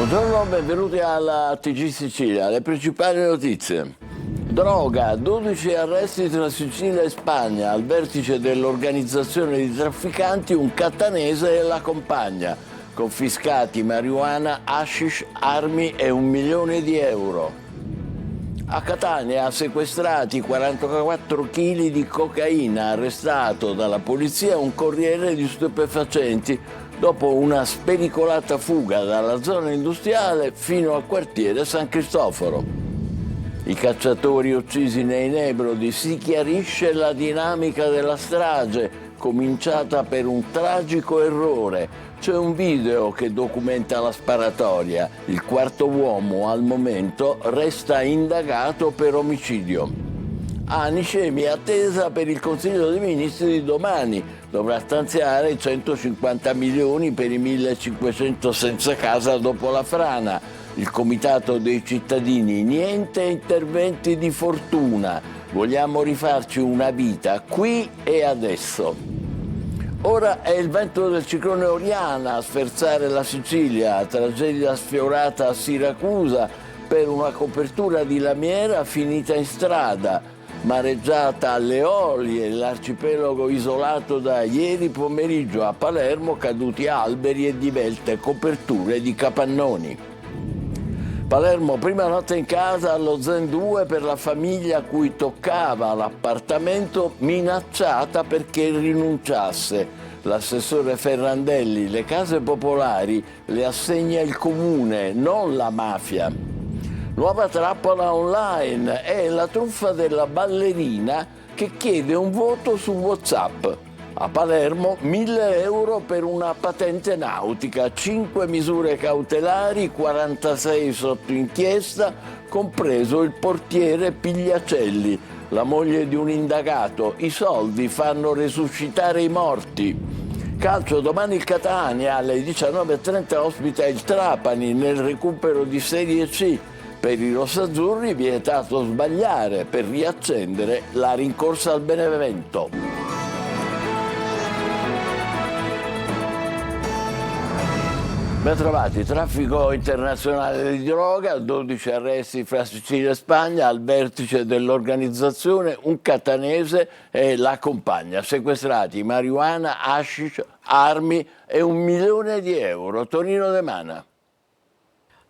Buongiorno, benvenuti alla TG Sicilia. Le principali notizie. Droga, 12 arresti tra Sicilia e Spagna. Al vertice dell'organizzazione di trafficanti un catanese e la compagna. Confiscati marijuana, hashish, armi e €1 milione. A Catania sequestrati 44 kg di cocaina, arrestato dalla polizia un corriere di stupefacenti dopo una spericolata fuga dalla zona industriale fino al quartiere San Cristoforo. I cacciatori uccisi nei Nebrodi, si chiarisce la dinamica della strage, cominciata per un tragico errore. C'è un video che documenta la sparatoria. Il quarto uomo al momento resta indagato per omicidio. Anicemi attesa per il Consiglio dei Ministri di domani. Dovrà stanziare 150 milioni per i 1.500 senza casa dopo la frana. Il Comitato dei cittadini, niente interventi di fortuna. Vogliamo rifarci una vita qui e adesso. Ora è il vento del ciclone Oriana a sferzare la Sicilia, tragedia sfiorata a Siracusa per una copertura di lamiera finita in strada, mareggiata alle Olie, l'arcipelago isolato da ieri pomeriggio, a Palermo caduti alberi e divelte coperture di capannoni. Palermo, prima notte in casa allo Zen 2 per la famiglia a cui toccava l'appartamento, minacciata perché rinunciasse. L'assessore Ferrandelli, le case popolari le assegna il comune, non la mafia. Nuova trappola online, è la truffa della ballerina che chiede un voto su WhatsApp. A Palermo 1.000 euro per una patente nautica, 5 misure cautelari, 46 sotto inchiesta, compreso il portiere Pigliacelli, la moglie di un indagato. I soldi fanno resuscitare i morti. Calcio, domani il Catania alle 19:30 ospita il Trapani nel recupero di Serie C. Per i rossazzurri vietato sbagliare per riaccendere la rincorsa al Benevento. Ben trovati, traffico internazionale di droga, 12 arresti fra Sicilia e Spagna, al vertice dell'organizzazione un catanese e la compagna, sequestrati marijuana, hashish, armi e €1 milione. Tonino De Mana.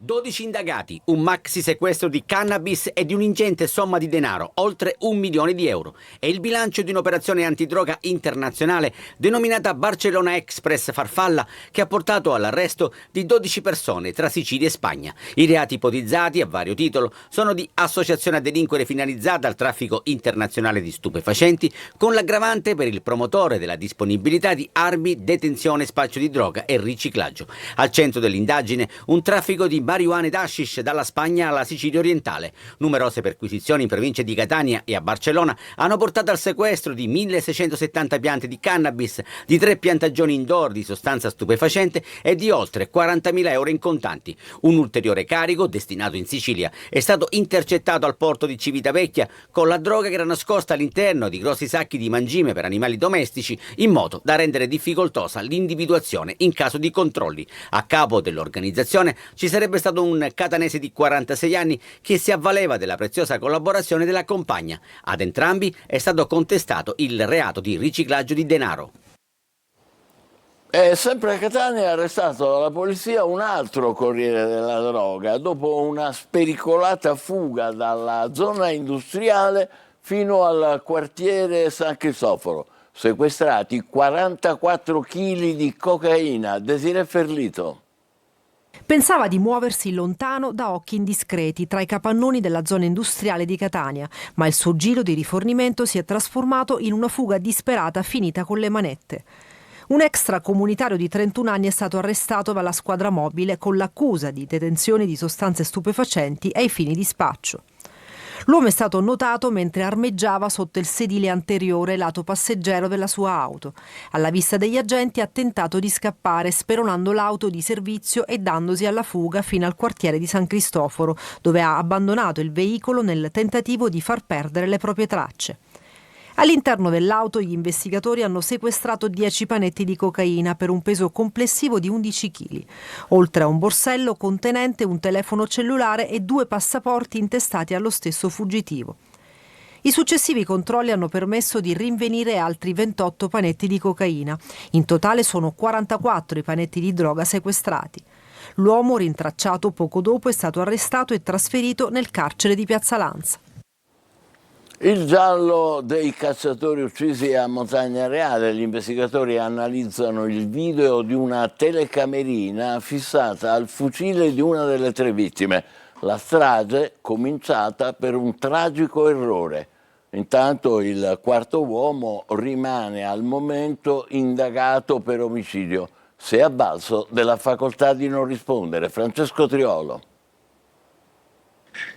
12 indagati, un maxi sequestro di cannabis e di un'ingente somma di denaro, oltre €1 milione. È il bilancio di un'operazione antidroga internazionale denominata Barcellona Express Farfalla, che ha portato all'arresto di 12 persone tra Sicilia e Spagna. I reati ipotizzati, a vario titolo, sono di associazione a delinquere finalizzata al traffico internazionale di stupefacenti, con l'aggravante per il promotore della disponibilità di armi, detenzione, spaccio di droga e riciclaggio. Al centro dell'indagine un traffico di marijuana ed hashish dalla Spagna alla Sicilia orientale. Numerose perquisizioni in provincia di Catania e a Barcellona hanno portato al sequestro di 1.670 piante di cannabis, di 3 piantagioni indoor di sostanza stupefacente e di oltre 40.000 euro in contanti. Un ulteriore carico, destinato in Sicilia, è stato intercettato al porto di Civitavecchia con la droga che era nascosta all'interno di grossi sacchi di mangime per animali domestici, in modo da rendere difficoltosa l'individuazione in caso di controlli. A capo dell'organizzazione ci sarebbe stato un catanese di 46 anni che si avvaleva della preziosa collaborazione della compagna. Ad entrambi è stato contestato il reato di riciclaggio di denaro. E sempre a Catania è arrestato dalla polizia un altro corriere della droga dopo una spericolata fuga dalla zona industriale fino al quartiere San Cristoforo. Sequestrati 44 kg di cocaina. Desiree Ferlito. Pensava di muoversi lontano da occhi indiscreti tra i capannoni della zona industriale di Catania, ma il suo giro di rifornimento si è trasformato in una fuga disperata finita con le manette. Un extracomunitario di 31 anni è stato arrestato dalla squadra mobile con l'accusa di detenzione di sostanze stupefacenti ai fini di spaccio. L'uomo è stato notato mentre armeggiava sotto il sedile anteriore lato passeggero della sua auto. Alla vista degli agenti ha tentato di scappare speronando l'auto di servizio e dandosi alla fuga fino al quartiere di San Cristoforo, dove ha abbandonato il veicolo nel tentativo di far perdere le proprie tracce. All'interno dell'auto gli investigatori hanno sequestrato 10 panetti di cocaina per un peso complessivo di 11 kg, oltre a un borsello contenente un telefono cellulare e 2 passaporti intestati allo stesso fuggitivo. I successivi controlli hanno permesso di rinvenire altri 28 panetti di cocaina. In totale sono 44 i panetti di droga sequestrati. L'uomo, rintracciato poco dopo, è stato arrestato e trasferito nel carcere di Piazza Lanza. Il giallo dei cacciatori uccisi a Montagna Reale. Gli investigatori analizzano il video di una telecamerina fissata al fucile di una delle 3 vittime. La strage cominciata per un tragico errore. Intanto il quarto uomo rimane al momento indagato per omicidio. Si è avvalso della facoltà di non rispondere. Francesco Triolo.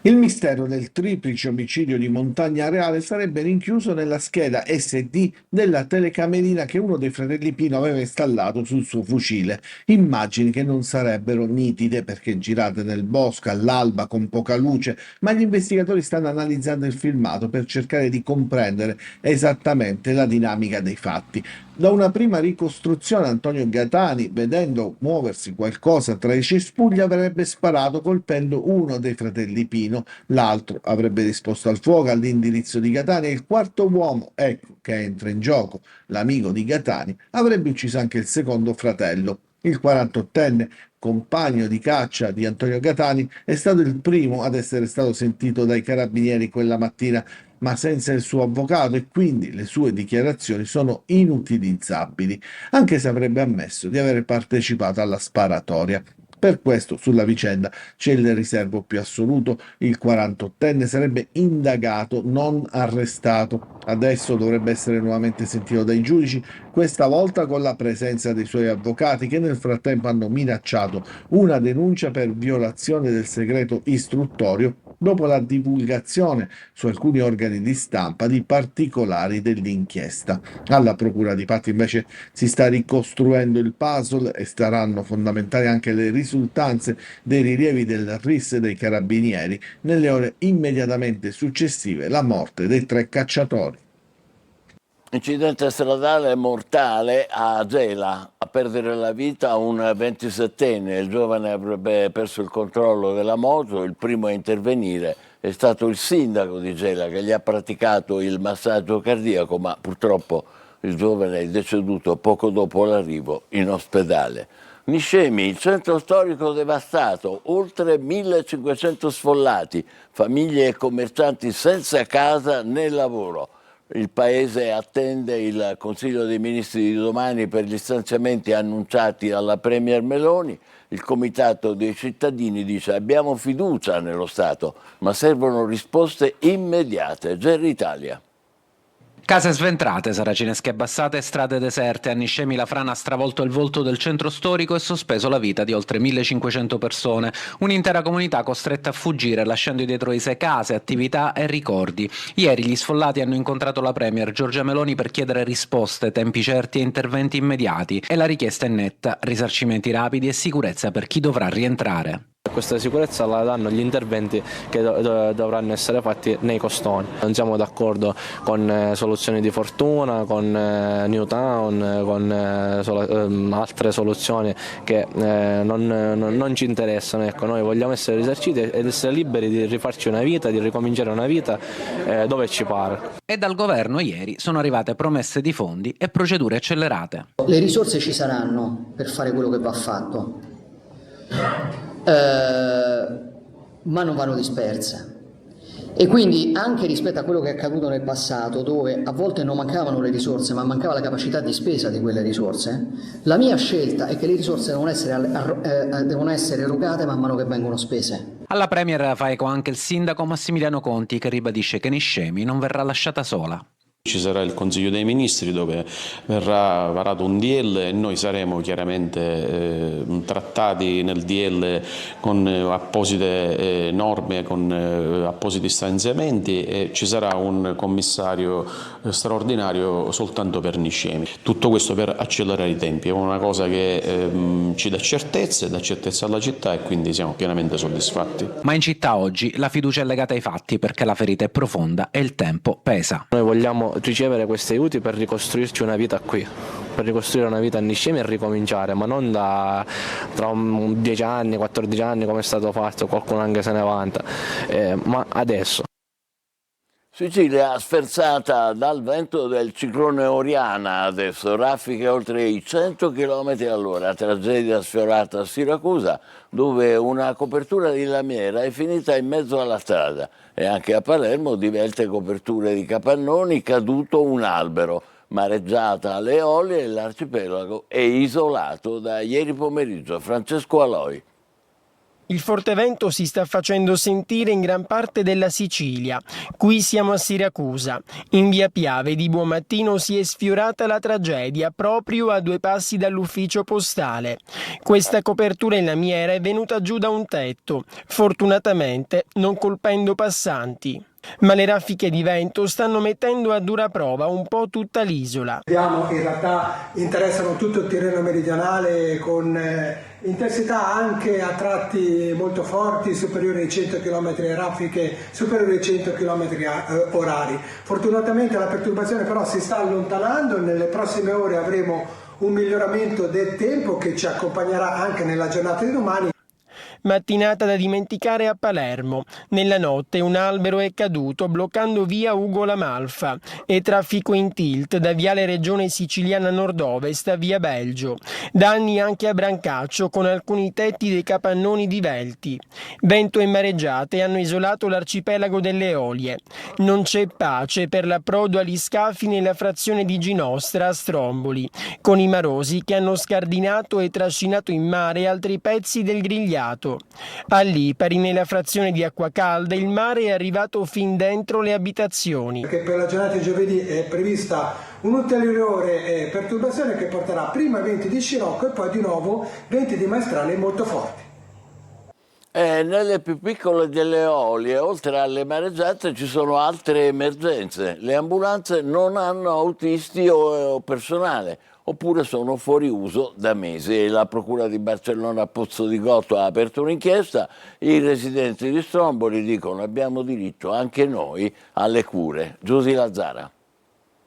Il mistero del triplice omicidio di Montagna Reale sarebbe rinchiuso nella scheda SD della telecamerina che uno dei fratelli Pino aveva installato sul suo fucile. Immagini che non sarebbero nitide perché girate nel bosco all'alba con poca luce, ma gli investigatori stanno analizzando il filmato per cercare di comprendere esattamente la dinamica dei fatti. Da una prima ricostruzione Antonio Gatani, vedendo muoversi qualcosa tra i cespugli, avrebbe sparato colpendo uno dei fratelli Pino, l'altro avrebbe risposto al fuoco all'indirizzo di Gatani e il quarto uomo, ecco che entra in gioco, l'amico di Gatani, avrebbe ucciso anche il secondo fratello. Il 48enne, compagno di caccia di Antonio Gatani, è stato il primo ad essere stato sentito dai carabinieri quella mattina, ma senza il suo avvocato, e quindi le sue dichiarazioni sono inutilizzabili, anche se avrebbe ammesso di aver partecipato alla sparatoria. Per questo sulla vicenda c'è il riservo più assoluto: il 48enne sarebbe indagato, non arrestato. Adesso dovrebbe essere nuovamente sentito dai giudici, questa volta con la presenza dei suoi avvocati, che nel frattempo hanno minacciato una denuncia per violazione del segreto istruttorio dopo la divulgazione su alcuni organi di stampa di particolari dell'inchiesta. Alla Procura di Patti invece si sta ricostruendo il puzzle e saranno fondamentali anche le risultanze dei rilievi del RIS dei Carabinieri nelle ore immediatamente successive alla morte dei 3 cacciatori. Incidente stradale mortale a Gela. A perdere la vita un 27enne. Il giovane avrebbe perso il controllo della moto. Il primo a intervenire è stato il sindaco di Gela, che gli ha praticato il massaggio cardiaco, ma purtroppo il giovane è deceduto poco dopo l'arrivo in ospedale. Niscemi, il centro storico devastato, oltre 1500 sfollati, famiglie e commercianti senza casa né lavoro. Il Paese attende il Consiglio dei Ministri di domani per gli stanziamenti annunciati dalla Premier Meloni. Il Comitato dei cittadini dice: abbiamo fiducia nello Stato, ma servono risposte immediate. Gerry Italia. Case sventrate, saracinesche abbassate e strade deserte. A Niscemi la frana ha stravolto il volto del centro storico e sospeso la vita di oltre 1500 persone. Un'intera comunità costretta a fuggire, lasciando dietro di sé case, attività e ricordi. Ieri gli sfollati hanno incontrato la Premier Giorgia Meloni per chiedere risposte, tempi certi e interventi immediati. E la richiesta è netta: risarcimenti rapidi e sicurezza per chi dovrà rientrare. Questa sicurezza la danno gli interventi che dovranno essere fatti nei costoni. Non siamo d'accordo con soluzioni di fortuna, con Newtown, con altre soluzioni che non ci interessano. Ecco, noi vogliamo essere risarciti ed essere liberi di rifarci una vita, di ricominciare una vita dove ci pare. E dal governo ieri sono arrivate promesse di fondi e procedure accelerate. Le risorse ci saranno per fare quello che va fatto. Ma non vanno disperse, e quindi anche rispetto a quello che è accaduto nel passato, dove a volte non mancavano le risorse ma mancava la capacità di spesa di quelle risorse, la mia scelta è che le risorse devono essere erogate man mano che vengono spese. Alla Premier fa eco anche il sindaco Massimiliano Conti, che ribadisce che Niscemi non verrà lasciata sola. Ci sarà il Consiglio dei Ministri dove verrà varato un DL e noi saremo chiaramente trattati nel DL con apposite norme, con appositi stanziamenti, e ci sarà un commissario straordinario soltanto per Niscemi. Tutto questo per accelerare i tempi, è una cosa che ci dà certezza alla città, e quindi siamo pienamente soddisfatti. Ma in città oggi la fiducia è legata ai fatti, perché la ferita è profonda e il tempo pesa. Noi vogliamo dobbiamo ricevere questi aiuti per ricostruirci una vita qui, per ricostruire una vita a Niscemi e ricominciare, ma non tra 10 anni, 14 anni come è stato fatto, qualcuno anche se ne vanta, ma adesso. Sicilia sferzata dal vento del ciclone Oriana, adesso raffiche oltre i 100 km all'ora, tragedia sfiorata a Siracusa dove una copertura di lamiera è finita in mezzo alla strada e anche a Palermo diverse coperture di capannoni, caduto un albero, mareggiata alle Eolie e l'arcipelago è isolato da ieri pomeriggio. Francesco Aloi. Il forte vento si sta facendo sentire in gran parte della Sicilia. Qui siamo a Siracusa. In via Piave di buon mattino si è sfiorata la tragedia proprio a 2 passi dall'ufficio postale. Questa copertura in lamiera è venuta giù da un tetto, fortunatamente non colpendo passanti. Ma le raffiche di vento stanno mettendo a dura prova un po' tutta l'isola. In realtà interessano tutto il Tirreno meridionale con intensità anche a tratti molto forti, superiori ai 100 km e raffiche superiori ai 100 km orari. Fortunatamente la perturbazione però si sta allontanando e nelle prossime ore avremo un miglioramento del tempo che ci accompagnerà anche nella giornata di domani. Mattinata da dimenticare a Palermo. Nella notte un albero è caduto bloccando via Ugo La Malfa e traffico in tilt da viale Regione Siciliana Nord-Ovest a via Belgio. Danni anche a Brancaccio con alcuni tetti dei capannoni divelti. Vento e mareggiate hanno isolato l'arcipelago delle Eolie. Non c'è pace per l'approdo agli scafi nella frazione di Ginostra a Stromboli, con i marosi che hanno scardinato e trascinato in mare altri pezzi del grigliato. A Lipari, nella frazione di Acquacalda, il mare è arrivato fin dentro le abitazioni. Perché per la giornata di giovedì è prevista un'ulteriore perturbazione che porterà prima venti di scirocco e poi di nuovo venti di maestrale molto forti. Nelle più piccole delle Eolie, oltre alle mareggiate, ci sono altre emergenze. Le ambulanze non hanno autisti o personale, oppure sono fuori uso da mesi. La Procura di Barcellona Pozzo di Gotto ha aperto un'inchiesta. I residenti di Stromboli dicono: abbiamo diritto anche noi alle cure. Giusy Lazzara.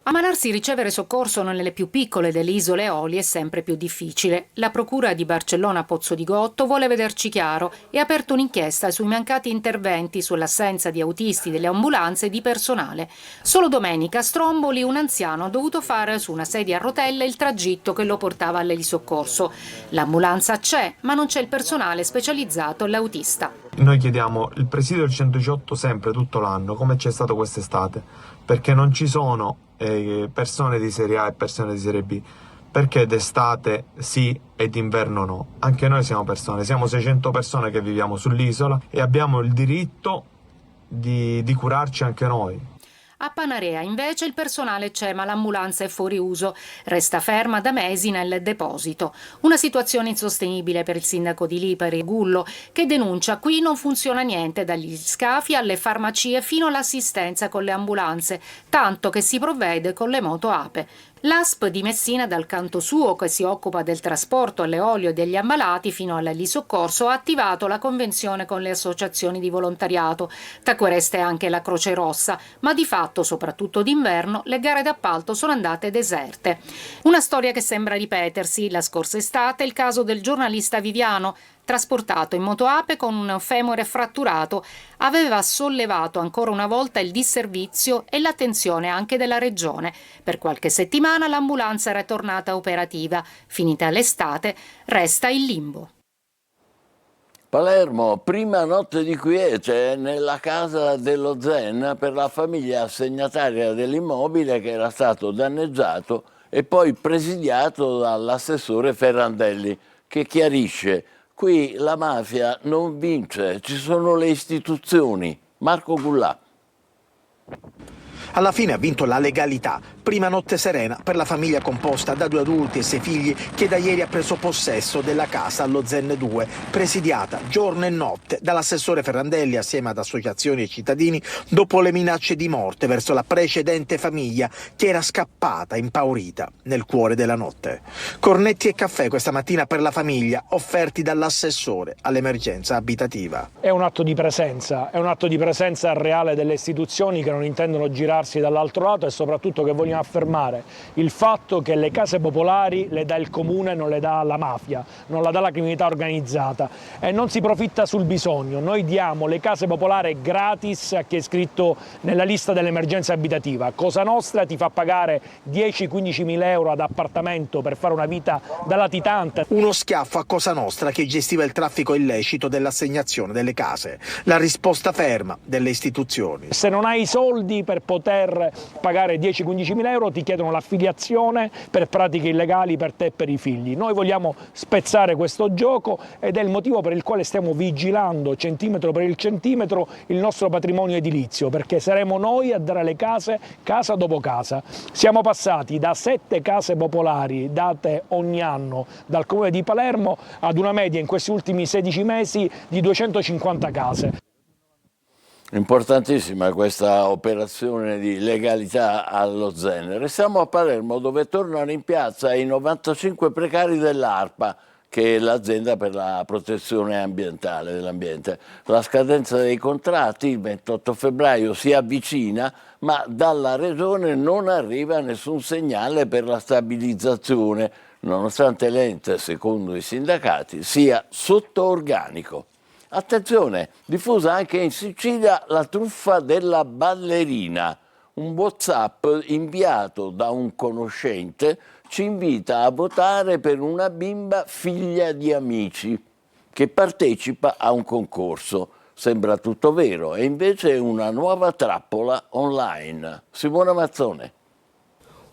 Ammalarsi ricevere soccorso nelle più piccole delle isole Eolie è sempre più difficile. La Procura di Barcellona Pozzo di Gotto vuole vederci chiaro e ha aperto un'inchiesta sui mancati interventi sull'assenza di autisti delle ambulanze e di personale. Solo domenica a Stromboli un anziano ha dovuto fare su una sedia a rotelle il tragitto che lo portava alle di soccorso. L'ambulanza c'è, ma non c'è il personale specializzato all'autista. Noi chiediamo il presidio del 118 sempre, tutto l'anno, come c'è stato quest'estate, perché non ci sono persone di serie A e persone di serie B, perché d'estate sì e d'inverno no. Anche noi siamo persone, siamo 600 persone che viviamo sull'isola e abbiamo il diritto di curarci anche noi. A Panarea invece il personale c'è ma l'ambulanza è fuori uso, resta ferma da mesi nel deposito. Una situazione insostenibile per il sindaco di Lipari, Gullo, che denuncia: qui non funziona niente, dagli scafi alle farmacie fino all'assistenza con le ambulanze, tanto che si provvede con le moto Ape. L'ASP di Messina, dal canto suo, che si occupa del trasporto all'eolio e degli ammalati fino all'elisoccorso, ha attivato la convenzione con le associazioni di volontariato. Tra queste anche la Croce Rossa, ma di fatto, soprattutto d'inverno, le gare d'appalto sono andate deserte. Una storia che sembra ripetersi. La scorsa estate il caso del giornalista Viviano, trasportato in moto Ape con un femore fratturato, aveva sollevato ancora una volta il disservizio e l'attenzione anche della regione. Per qualche settimana l'ambulanza era tornata operativa. Finita l'estate, resta in limbo. Palermo, prima notte di quiete nella casa dello Zen per la famiglia assegnataria dell'immobile che era stato danneggiato e poi presidiato dall'assessore Ferrandelli, che chiarisce: qui la mafia non vince, ci sono le istituzioni. Marco Gullà. Alla fine ha vinto la legalità. Prima notte serena per la famiglia composta da 2 adulti e 6 figli che da ieri ha preso possesso della casa allo Zen 2, presidiata giorno e notte dall'assessore Ferrandelli assieme ad associazioni e cittadini dopo le minacce di morte verso la precedente famiglia che era scappata impaurita nel cuore della notte. Cornetti e caffè questa mattina per la famiglia offerti dall'assessore all'emergenza abitativa. È un atto di presenza reale delle istituzioni che non intendono girarsi trovarsi dall'altro lato e soprattutto che vogliono affermare il fatto che le case popolari le dà il comune, non le dà la mafia, non la dà la criminalità organizzata e non si profitta sul bisogno. Noi diamo le case popolari gratis a chi è iscritto nella lista dell'emergenza abitativa. Cosa Nostra ti fa pagare 10-15 mila euro ad appartamento per fare una vita da latitante. Uno schiaffo a Cosa Nostra che gestiva il traffico illecito dell'assegnazione delle case. La risposta ferma delle istituzioni. Se non hai i soldi per poter pagare 10-15 mila euro ti chiedono l'affiliazione per pratiche illegali per te e per i figli. Noi vogliamo spezzare questo gioco ed è il motivo per il quale stiamo vigilando centimetro per il centimetro il nostro patrimonio edilizio, perché saremo noi a dare le case, casa dopo casa. Siamo passati da 7 case popolari date ogni anno dal Comune di Palermo ad una media in questi ultimi 16 mesi di 250 case. Importantissima questa operazione di legalità allo Zen. Restiamo a Palermo, dove tornano in piazza i 95 precari dell'ARPA, che è l'azienda per la protezione ambientale dell'ambiente. La scadenza dei contratti, il 28 febbraio, si avvicina, ma dalla Regione non arriva nessun segnale per la stabilizzazione, nonostante l'ente, secondo i sindacati, sia sotto organico. Attenzione, diffusa anche in Sicilia la truffa della ballerina. Un WhatsApp inviato da un conoscente ci invita a votare per una bimba figlia di amici che partecipa a un concorso. Sembra tutto vero, e invece è una nuova trappola online. Simona Mazzone.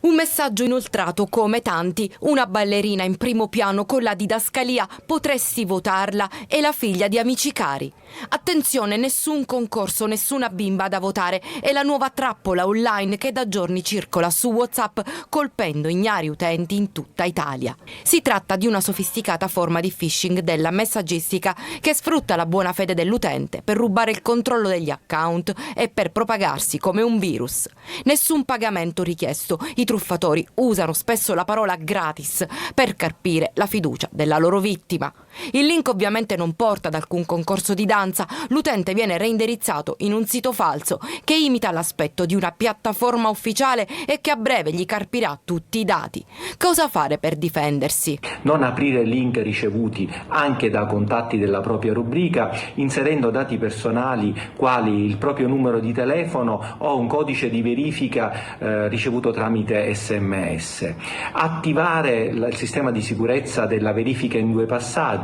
Un messaggio inoltrato come tanti, una ballerina in primo piano con la didascalia "potresti votarla" e la figlia di amici cari. Attenzione, nessun concorso, nessuna bimba da votare, è la nuova trappola online che da giorni circola su WhatsApp colpendo ignari utenti in tutta Italia. Si tratta di una sofisticata forma di phishing della messaggistica che sfrutta la buona fede dell'utente per rubare il controllo degli account e per propagarsi come un virus. Nessun pagamento richiesto, i truffatori usano spesso la parola gratis per carpire la fiducia della loro vittima. Il link ovviamente non porta ad alcun concorso di danza, l'utente viene reindirizzato in un sito falso che imita l'aspetto di una piattaforma ufficiale e che a breve gli carpirà tutti i dati. Cosa fare per difendersi? Non aprire link ricevuti anche da contatti della propria rubrica, inserendo dati personali quali il proprio numero di telefono o un codice di verifica ricevuto tramite SMS. Attivare il sistema di sicurezza della verifica in 2 passaggi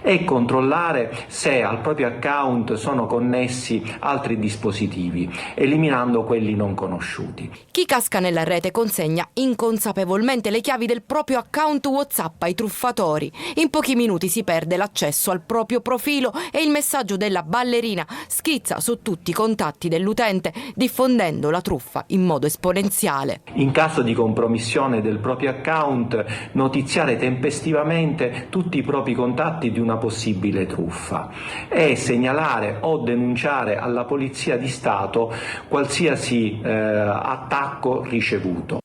e controllare se al proprio account sono connessi altri dispositivi, eliminando quelli non conosciuti. Chi casca nella rete consegna inconsapevolmente le chiavi del proprio account WhatsApp ai truffatori. In pochi minuti si perde l'accesso al proprio profilo e il messaggio della ballerina schizza su tutti i contatti dell'utente, diffondendo la truffa in modo esponenziale. In caso di compromissione del proprio account, notiziare tempestivamente tutti i propri contatti di una possibile truffa e segnalare o denunciare alla Polizia di Stato qualsiasi attacco ricevuto.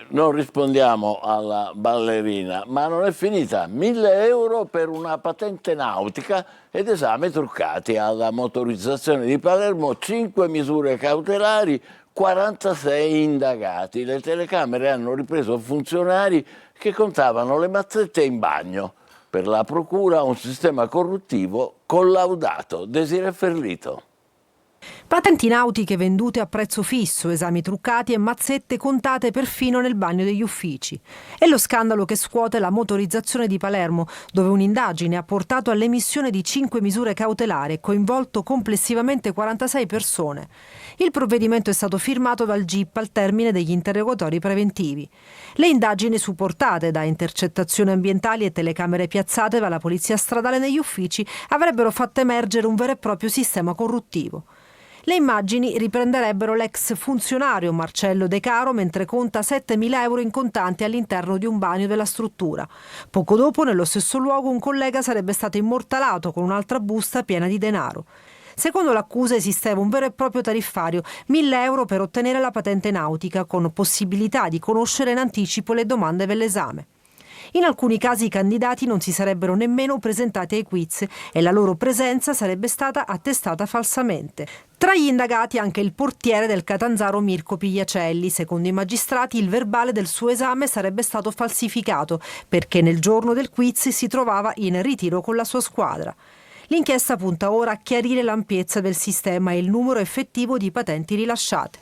Non rispondiamo alla ballerina, ma non è finita. 1.000 euro per una patente nautica ed esami truccati. Alla motorizzazione di Palermo 5 misure cautelari, 46 indagati. Le telecamere hanno ripreso funzionari che contavano le mazzette in bagno. Per la procura un sistema corruttivo collaudato. Desiree Ferlito. Patenti nautiche vendute a prezzo fisso, esami truccati e mazzette contate perfino nel bagno degli uffici. È lo scandalo che scuote la motorizzazione di Palermo, dove un'indagine ha portato all'emissione di 5 misure cautelari e coinvolto complessivamente 46 persone. Il provvedimento è stato firmato dal GIP al termine degli interrogatori preventivi. Le indagini, supportate da intercettazioni ambientali e telecamere piazzate dalla polizia stradale negli uffici, avrebbero fatto emergere un vero e proprio sistema corruttivo. Le immagini riprenderebbero l'ex funzionario Marcello De Caro mentre conta 7.000 euro in contanti all'interno di un bagno della struttura. Poco dopo, nello stesso luogo, un collega sarebbe stato immortalato con un'altra busta piena di denaro. Secondo l'accusa esisteva un vero e proprio tariffario, 1.000 euro per ottenere la patente nautica, con possibilità di conoscere in anticipo le domande dell'esame. In alcuni casi i candidati non si sarebbero nemmeno presentati ai quiz e la loro presenza sarebbe stata attestata falsamente. Tra gli indagati anche il portiere del Catanzaro Mirko Pigliacelli. Secondo i magistrati il verbale del suo esame sarebbe stato falsificato perché nel giorno del quiz si trovava in ritiro con la sua squadra. L'inchiesta punta ora a chiarire l'ampiezza del sistema e il numero effettivo di patenti rilasciate.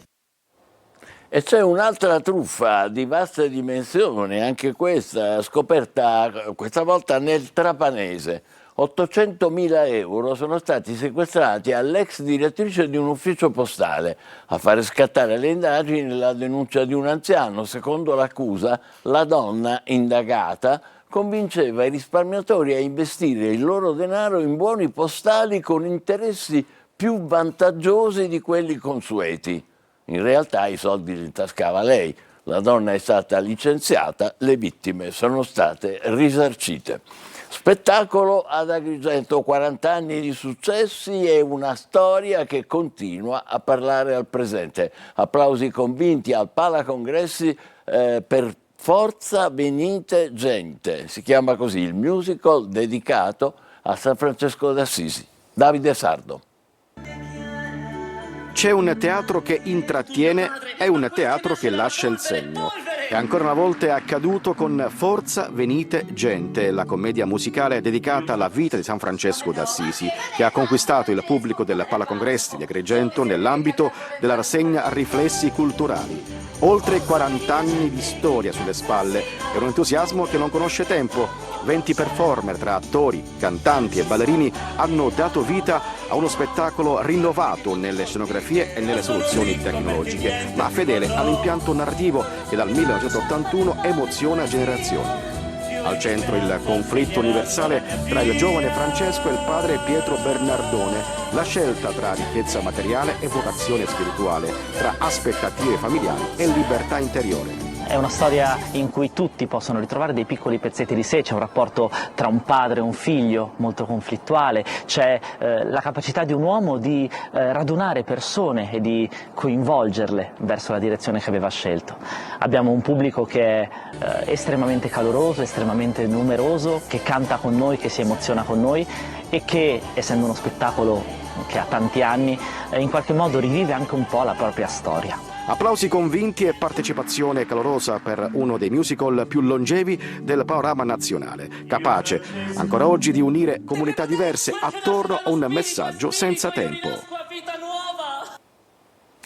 E c'è un'altra truffa di vaste dimensioni, anche questa scoperta questa volta nel Trapanese. 800.000 euro sono stati sequestrati all'ex direttrice di un ufficio postale. A fare scattare le indagini la denuncia di un anziano. Secondo l'accusa, la donna indagata convinceva i risparmiatori a investire il loro denaro in buoni postali con interessi più vantaggiosi di quelli consueti. In realtà i soldi li tascava lei. La donna è stata licenziata, le vittime sono state risarcite. Spettacolo ad Agrigento, 40 anni di successi e una storia che continua a parlare al presente. Applausi convinti al Palacongressi per Forza Venite Gente. Si chiama così il musical dedicato a San Francesco d'Assisi. Davide Sardo. C'è un teatro che intrattiene e un teatro che lascia il segno. E ancora una volta è accaduto con Forza Venite Gente, la commedia musicale dedicata alla vita di San Francesco d'Assisi, che ha conquistato il pubblico del Palacongressi di Agrigento nell'ambito della rassegna Riflessi Culturali. Oltre 40 anni di storia sulle spalle e un entusiasmo che non conosce tempo. 20 performer tra attori, cantanti e ballerini hanno dato vita a uno spettacolo rinnovato nelle scenografie e nelle soluzioni tecnologiche, ma fedele all'impianto narrativo che dal 1981 emoziona generazioni. Al centro il conflitto universale tra il giovane Francesco e il padre Pietro Bernardone, la scelta tra ricchezza materiale e vocazione spirituale, tra aspettative familiari e libertà interiore. È una storia in cui tutti possono ritrovare dei piccoli pezzetti di sé, c'è un rapporto tra un padre e un figlio molto conflittuale, c'è la capacità di un uomo di radunare persone e di coinvolgerle verso la direzione che aveva scelto. Abbiamo un pubblico che è estremamente caloroso, estremamente numeroso, che canta con noi, che si emoziona con noi e che, essendo uno spettacolo che ha tanti anni, in qualche modo rivive anche un po' la propria storia. Applausi convinti e partecipazione calorosa per uno dei musical più longevi del panorama nazionale, capace ancora oggi di unire comunità diverse attorno a un messaggio senza tempo.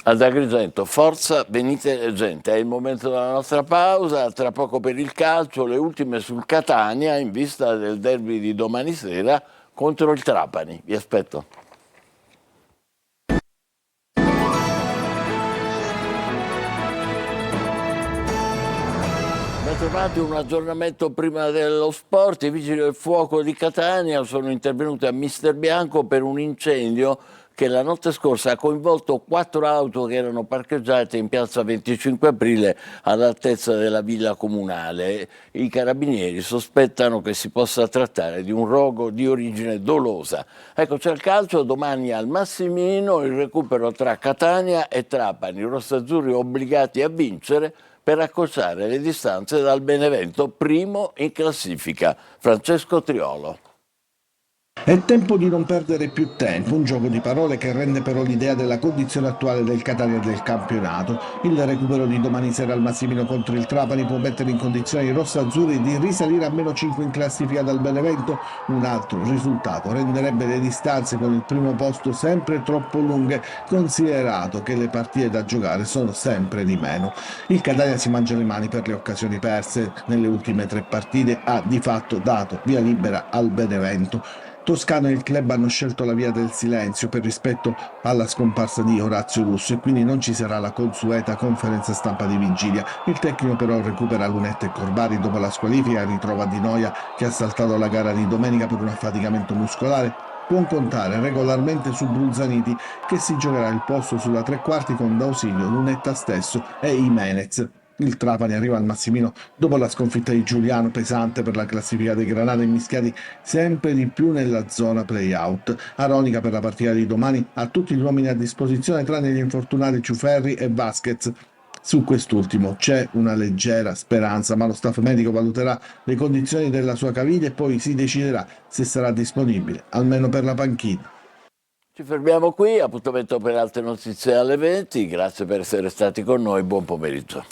Ad Agrigento, Forza Venite Gente, è il momento della nostra pausa, tra poco per il calcio, le ultime sul Catania in vista del derby di domani sera contro il Trapani. Vi aspetto. Trovate un aggiornamento prima dello sport. I vigili del fuoco di Catania sono intervenuti a Mister Bianco per un incendio che la notte scorsa ha coinvolto 4 auto che erano parcheggiate in piazza 25 aprile all'altezza della villa comunale. I carabinieri sospettano che si possa trattare di un rogo di origine dolosa. Ecco, c'è il calcio, domani al Massimino il recupero tra Catania e Trapani, i rossazzurri obbligati a vincere per accorciare le distanze dal Benevento, primo in classifica. Francesco Triolo. È tempo di non perdere più tempo, un gioco di parole che rende però l'idea della condizione attuale del Catania del campionato. Il recupero di domani sera al Massimino contro il Trapani può mettere in condizione i rossazzurri di risalire a -5 in classifica dal Benevento. Un altro risultato renderebbe le distanze con il primo posto sempre troppo lunghe, considerato che le partite da giocare sono sempre di meno. Il Catania si mangia le mani per le occasioni perse. Nelle ultime 3 partite ha di fatto dato via libera al Benevento. Toscano e il club hanno scelto la via del silenzio per rispetto alla scomparsa di Orazio Russo e quindi non ci sarà la consueta conferenza stampa di vigilia. Il tecnico però recupera Lunetta e Corbari dopo la squalifica e ritrova Di Noia che ha saltato la gara di domenica per un affaticamento muscolare. Può contare regolarmente su Brunzaniti che si giocherà il posto sulla 3/4 con D'Ausilio, Lunetta stesso e Jimenez. Il Trapani arriva al Massimino dopo la sconfitta di Giuliano, pesante per la classifica dei Granata, mischiati sempre di più nella zona play-out. Aronica per la partita di domani ha tutti gli uomini a disposizione tranne gli infortunati Ciuferri e Vasquez. Su quest'ultimo c'è una leggera speranza, ma lo staff medico valuterà le condizioni della sua caviglia e poi si deciderà se sarà disponibile, almeno per la panchina. Ci fermiamo qui, appuntamento per altre notizie alle 20, grazie per essere stati con noi, buon pomeriggio.